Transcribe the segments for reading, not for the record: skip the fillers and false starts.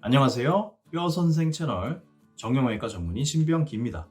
안녕하세요. 뼈선생 채널 정형외과 전문의 신병기입니다.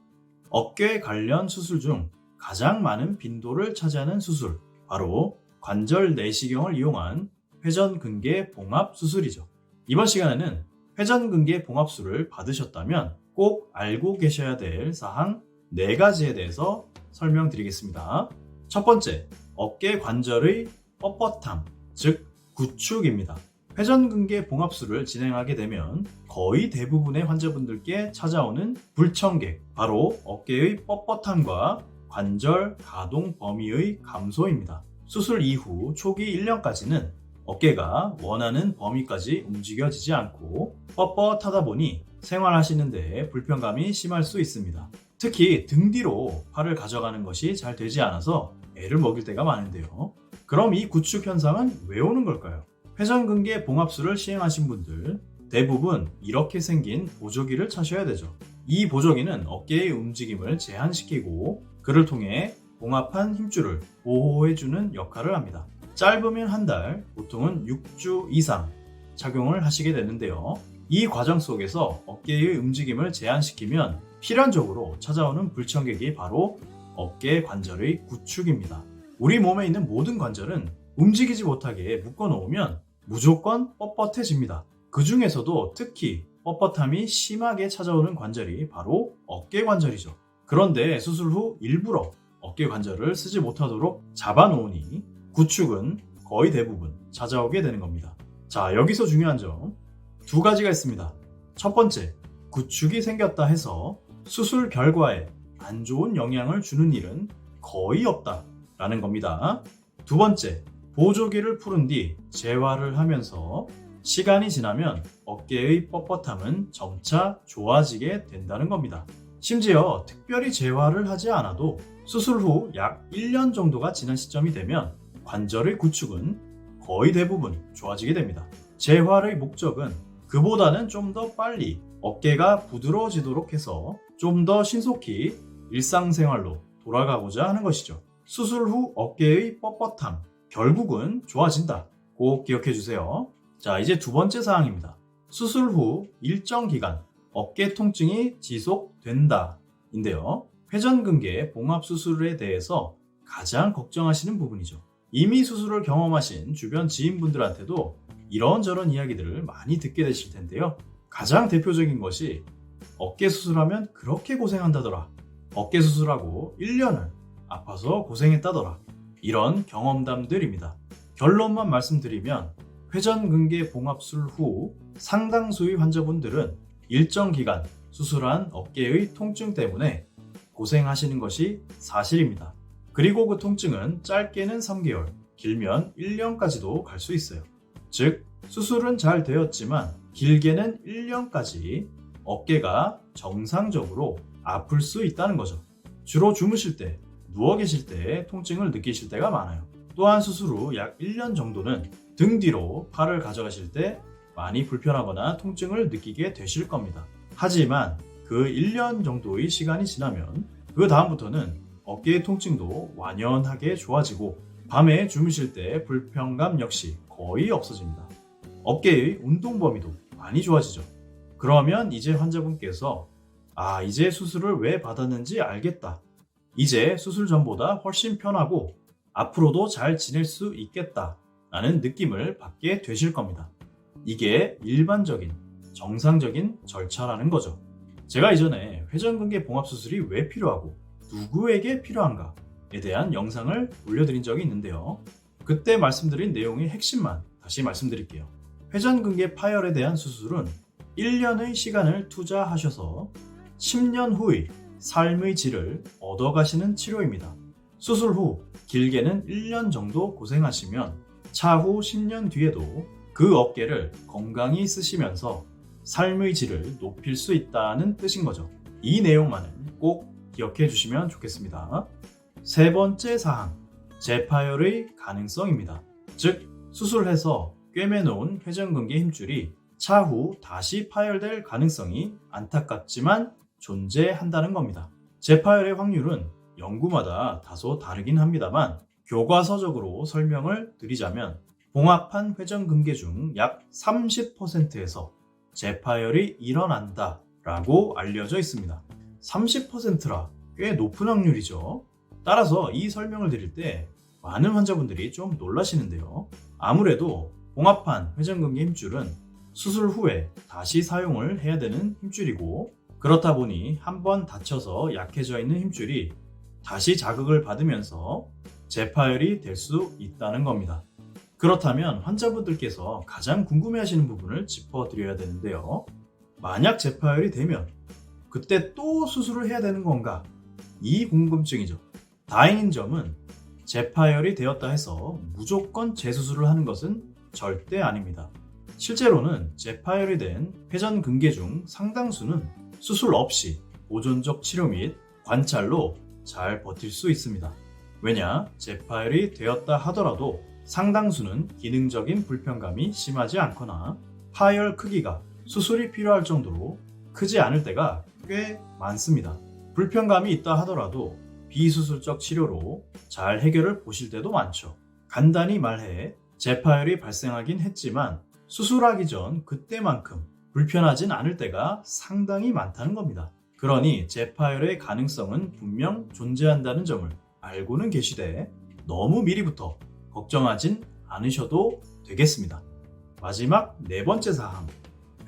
어깨 관련 수술 중 가장 많은 빈도를 차지하는 수술, 바로 관절 내시경을 이용한 회전근개 봉합 수술이죠. 이번 시간에는 회전근개 봉합술을 받으셨다면 꼭 알고 계셔야 될 사항 4가지에 대해서 설명드리겠습니다. 첫 번째, 어깨 관절의 뻣뻣함, 즉 구축입니다. 회전근개 봉합술을 진행하게 되면 거의 대부분의 환자분들께 찾아오는 불청객, 바로 어깨의 뻣뻣함과 관절 가동 범위의 감소입니다. 수술 이후 초기 1년까지는 어깨가 원하는 범위까지 움직여지지 않고 뻣뻣하다 보니 생활하시는 데 불편감이 심할 수 있습니다. 특히 등 뒤로 팔을 가져가는 것이 잘 되지 않아서 애를 먹일 때가 많은데요. 그럼 이 구축 현상은 왜 오는 걸까요? 회전근개 봉합술을 시행하신 분들 대부분 이렇게 생긴 보조기를 차셔야 되죠. 이 보조기는 어깨의 움직임을 제한시키고 그를 통해 봉합한 힘줄을 보호해주는 역할을 합니다. 짧으면 한 달, 보통은 6주 이상 착용을 하시게 되는데요. 이 과정 속에서 어깨의 움직임을 제한시키면 필연적으로 찾아오는 불청객이 바로 어깨 관절의 구축입니다. 우리 몸에 있는 모든 관절은 움직이지 못하게 묶어놓으면 무조건 뻣뻣해집니다. 그 중에서도 특히 뻣뻣함이 심하게 찾아오는 관절이 바로 어깨 관절이죠. 그런데 수술 후 일부러 어깨 관절을 쓰지 못하도록 잡아놓으니 구축은 거의 대부분 찾아오게 되는 겁니다. 자, 여기서 중요한 점 2가지가 있습니다. 첫 번째, 구축이 생겼다 해서 수술 결과에 안 좋은 영향을 주는 일은 거의 없다라는 겁니다. 2번째, 보조기를 풀은 뒤 재활을 하면서 시간이 지나면 어깨의 뻣뻣함은 점차 좋아지게 된다는 겁니다. 심지어 특별히 재활을 하지 않아도 수술 후 약 1년 정도가 지난 시점이 되면 관절의 구축은 거의 대부분 좋아지게 됩니다. 재활의 목적은 그보다는 좀 더 빨리 어깨가 부드러워지도록 해서 좀 더 신속히 일상생활로 돌아가고자 하는 것이죠. 수술 후 어깨의 뻣뻣함, 결국은 좋아진다. 꼭 기억해 주세요. 자, 이제 2번째 사항입니다. 수술 후 일정 기간 어깨 통증이 지속된다 인데요. 회전근개 봉합 수술에 대해서 가장 걱정하시는 부분이죠. 이미 수술을 경험하신 주변 지인분들한테도 이런저런 이야기들을 많이 듣게 되실 텐데요. 가장 대표적인 것이 어깨 수술하면 그렇게 고생한다더라. 어깨 수술하고 1년을 아파서 고생했다더라. 이런 경험담들입니다. 결론만 말씀드리면 회전근개 봉합술 후 상당수의 환자분들은 일정 기간 수술한 어깨의 통증 때문에 고생하시는 것이 사실입니다. 그리고 그 통증은 짧게는 3개월, 길면 1년까지도 갈 수 있어요. 즉, 수술은 잘 되었지만 길게는 1년까지 어깨가 정상적으로 아플 수 있다는 거죠. 주로 주무실 때, 누워 계실 때 통증을 느끼실 때가 많아요. 또한 수술 후 약 1년 정도는 등 뒤로 팔을 가져가실 때 많이 불편하거나 통증을 느끼게 되실 겁니다. 하지만 그 1년 정도의 시간이 지나면 그 다음부터는 어깨의 통증도 완연하게 좋아지고 밤에 주무실 때 불편감 역시 거의 없어집니다. 어깨의 운동 범위도 많이 좋아지죠. 그러면 이제 환자분께서 이제 수술을 왜 받았는지 알겠다. 이제 수술 전보다 훨씬 편하고 앞으로도 잘 지낼 수 있겠다 라는 느낌을 받게 되실 겁니다. 이게 일반적인 정상적인 절차라는 거죠. 제가 이전에 회전근개 봉합수술이 왜 필요하고 누구에게 필요한가에 대한 영상을 올려드린 적이 있는데요. 그때 말씀드린 내용의 핵심만 다시 말씀드릴게요. 회전근개 파열에 대한 수술은 1년의 시간을 투자하셔서 10년 후의 삶의 질을 얻어가시는 치료입니다. 수술 후 길게는 1년 정도 고생하시면 차후 10년 뒤에도 그 어깨를 건강히 쓰시면서 삶의 질을 높일 수 있다는 뜻인 거죠. 이 내용만은 꼭 기억해 주시면 좋겠습니다. 3번째 사항, 재파열의 가능성입니다. 즉, 수술해서 꿰매놓은 회전근개 힘줄이 차후 다시 파열될 가능성이 안타깝지만 존재한다는 겁니다. 재파열의 확률은 연구마다 다소 다르긴 합니다만 교과서적으로 설명을 드리자면 봉합한 회전근개 중 약 30%에서 재파열이 일어난다 라고 알려져 있습니다. 30%라 꽤 높은 확률이죠. 따라서 이 설명을 드릴 때 많은 환자분들이 좀 놀라시는데요. 아무래도 봉합한 회전근개 힘줄은 수술 후에 다시 사용을 해야 되는 힘줄이고, 그렇다 보니 한번 다쳐서 약해져 있는 힘줄이 다시 자극을 받으면서 재파열이 될 수 있다는 겁니다. 그렇다면 환자분들께서 가장 궁금해하시는 부분을 짚어드려야 되는데요. 만약 재파열이 되면 그때 또 수술을 해야 되는 건가? 이 궁금증이죠. 다행인 점은 재파열이 되었다 해서 무조건 재수술을 하는 것은 절대 아닙니다. 실제로는 재파열이 된 회전근개 중 상당수는 수술 없이 보존적 치료 및 관찰로 잘 버틸 수 있습니다. 왜냐, 재파열이 되었다 하더라도 상당수는 기능적인 불편감이 심하지 않거나 파열 크기가 수술이 필요할 정도로 크지 않을 때가 꽤 많습니다. 불편감이 있다 하더라도 비수술적 치료로 잘 해결을 보실 때도 많죠. 간단히 말해 재파열이 발생하긴 했지만 수술하기 전 그때만큼 불편하진 않을 때가 상당히 많다는 겁니다. 그러니 재파열의 가능성은 분명 존재한다는 점을 알고는 계시되 너무 미리부터 걱정하진 않으셔도 되겠습니다. 마지막 네 번째 사항,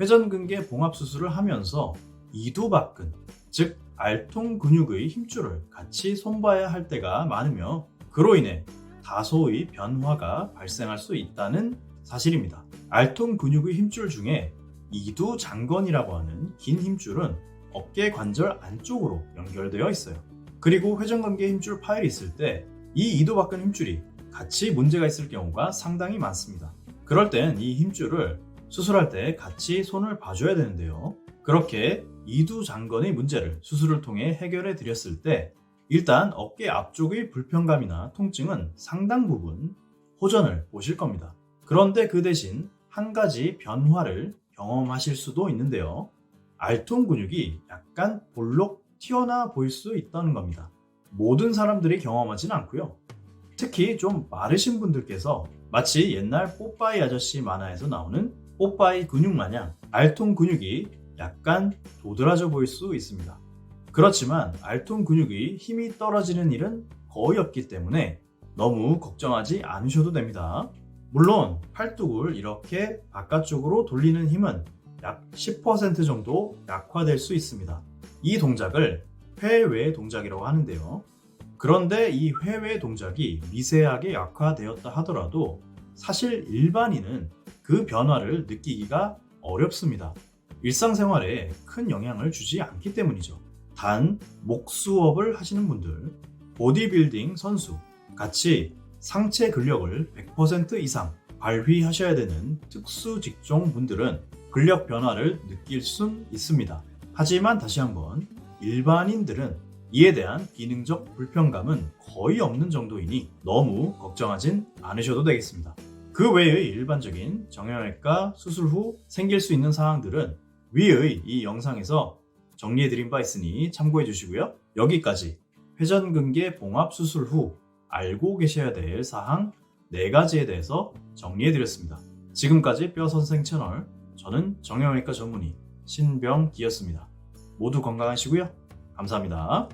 회전근개 봉합수술을 하면서 이두박근, 즉 알통 근육의 힘줄을 같이 손봐야 할 때가 많으며 그로 인해 다소의 변화가 발생할 수 있다는 사실입니다. 알통 근육의 힘줄 중에 이두장건이라고 하는 긴 힘줄은 어깨 관절 안쪽으로 연결되어 있어요. 그리고 회전근개 힘줄 파열이 있을 때 이 이두박근 힘줄이 같이 문제가 있을 경우가 상당히 많습니다. 그럴 땐 이 힘줄을 수술할 때 같이 손을 봐줘야 되는데요. 그렇게 이두장건의 문제를 수술을 통해 해결해 드렸을 때 일단 어깨 앞쪽의 불편감이나 통증은 상당 부분 호전을 보실 겁니다. 그런데 그 대신 한 가지 변화를 경험하실 수도 있는데요. 알통 근육이 약간 볼록 튀어나와 보일 수 있다는 겁니다. 모든 사람들이 경험하진 않고요. 특히 좀 마르신 분들께서 마치 옛날 뽀빠이 아저씨 만화에서 나오는 뽀빠이 근육 마냥 알통 근육이 약간 도드라져 보일 수 있습니다. 그렇지만 알통 근육이 힘이 떨어지는 일은 거의 없기 때문에 너무 걱정하지 않으셔도 됩니다. 물론 팔뚝을 이렇게 바깥쪽으로 돌리는 힘은 약 10% 정도 약화될 수 있습니다. 이 동작을 회외 동작이라고 하는데요. 그런데 이 회외 동작이 미세하게 약화되었다 하더라도 사실 일반인은 그 변화를 느끼기가 어렵습니다. 일상생활에 큰 영향을 주지 않기 때문이죠. 단 목수업을 하시는 분들, 보디빌딩 선수, 같이 상체 근력을 100% 이상 발휘하셔야 되는 특수 직종 분들은 근력 변화를 느낄 순 있습니다. 하지만 다시 한번 일반인들은 이에 대한 기능적 불편감은 거의 없는 정도이니 너무 걱정하진 않으셔도 되겠습니다. 그 외의 일반적인 정형외과 수술 후 생길 수 있는 사항들은 위의 이 영상에서 정리해드린 바 있으니 참고해 주시고요. 여기까지 회전근개 봉합 수술 후 알고 계셔야 될 사항 4가지에 대해서 정리해드렸습니다. 지금까지 뼈선생 채널, 저는 정형외과 전문의 신병기였습니다. 모두 건강하시고요. 감사합니다.